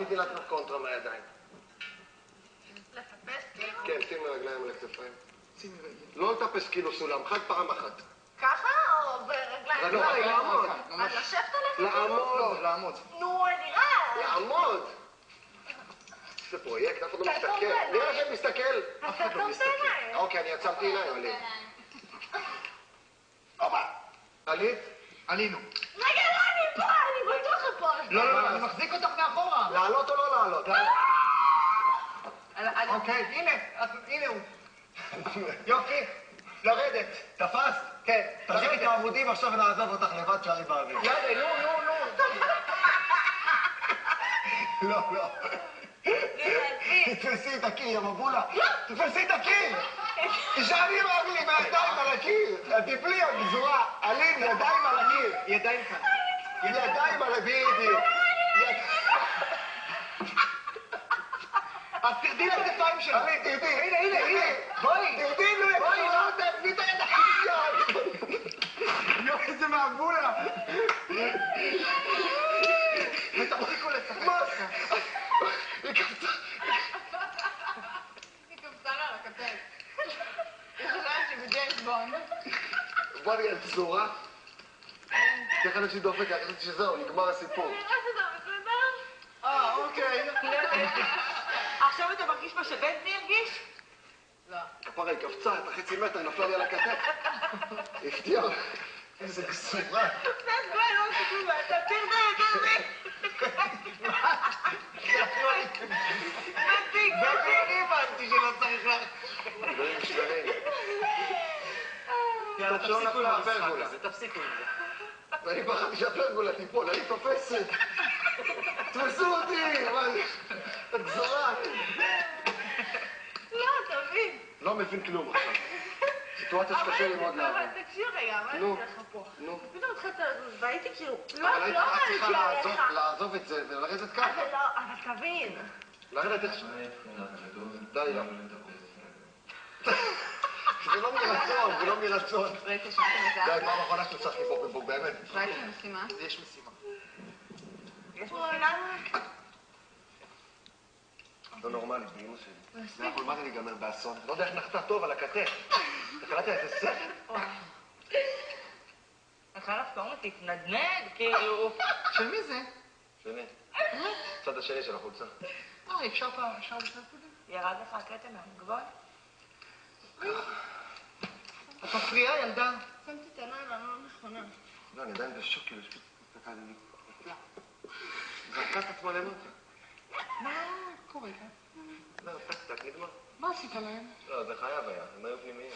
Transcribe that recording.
תתני לעצמך קונטרה מהידיים. לטפס כאילו? כן, שימי רגליים על הכתפיים. לא לטפס כאילו סולם, חד פעם אחת. ככה או ברגליים? לא, לעמוד. אז לשבת עליך? לעמוד. לא, לעמוד. נו, נראה. לעמוד. זה פרויקט, אף אחד לא מסתכל. נראה שאני מסתכל. אף אחד לא מסתכל. אוקיי, אני עצמתי עיניים, עלית. הופה. עלית? עלינו. רגע, לא, אני פה, אני בטוח פה. לא, אני מחזיק אותך מאחורה. לעלות או לא לעלות? אוקיי, הנה הוא. יופי, לרדת. תפסת? כן. תחזירי את העמודים עכשיו ונעזוב אותך לבד שערי באוויר. יאללה, נו. לא. תתפסי את הקיר, יא מבולה. תתפסי את הקיר. תשארי עם הרגלים, הידיים על הקיר. תפלי, הגזורה. עלין, ידיים על הקיר. ידיים כאן. ידיים על בדיוק. אז תרדי לכתפיים שלו. תרדי. הנה. בואי. תרדי, לא, תפני את הידיים. יו, איזה מעבולה. ותפסיקו לשחק. היא קפצה. היא קפצה לה על הכתף. היא חושבת שבג'יימס בונד. בוא נראה, צורה. תכף אני דופק, אני חושבת שזהו, נגמר הסיפור. נראה שזה בסדר. אוקיי. עכשיו אתה מרגיש מה שבנטי הרגיש? לא. כפרה, היא קפצה, את החצי מטר, נפלה לי על הכתף. הפתיע. איזה גסורה. קצת גוי, לא עושה כלום, אתה תרדי. מספיק. אני הבנתי שלא צריך לך. דברים משתנים. יאללה, תפסיקו עם הפרגולה. תפסיקו עם זה. ואני פחדתי שהפרגולה תיפול, אני תופסת. תפסו אותי! את גזורה. לא, תבין. לא מבין כלום עכשיו. סיטואציה שקשה לי מאוד לעבור. אבל תקשיב רגע, מה אני אגיד לך פה? נו. פתאום התחלת לזוז, והייתי כאילו, אבל לא היית עליתי צריכה עליך. לעזוב את זה ולרדת ככה. אבל תבין. לרדת איך... די, לא. זה לא מרצון, ראית שאתה מזהה? די, פעם אחרונה שאתה צריך לבוק, באמת. ראית משימה? יש משימה. יש משימה? לא נורמלי, באמא שלי. זה יכול מה זה להיגמר באסון? לא יודע איך נחתה טוב על הכתף. אתה קלטת איזה ספר? אתה לחתום אותי, תנדנד, כאילו... של מי זה? שני. צד השני של החולצה. אפשר בסדר קודם? ירד לך הקטע מהמגבול? את מפריעה, ילדה. שמתי את העיניים, אני לא נכונה. לא, אני עדיין בשוק, כאילו, שפשוט הסתכלתי לי. זרקה את עצמה למטה. מה קורה כאן? לא, טק, נגמר. מה עשית להם? לא, זה חייב היה, הם היו פנימיים.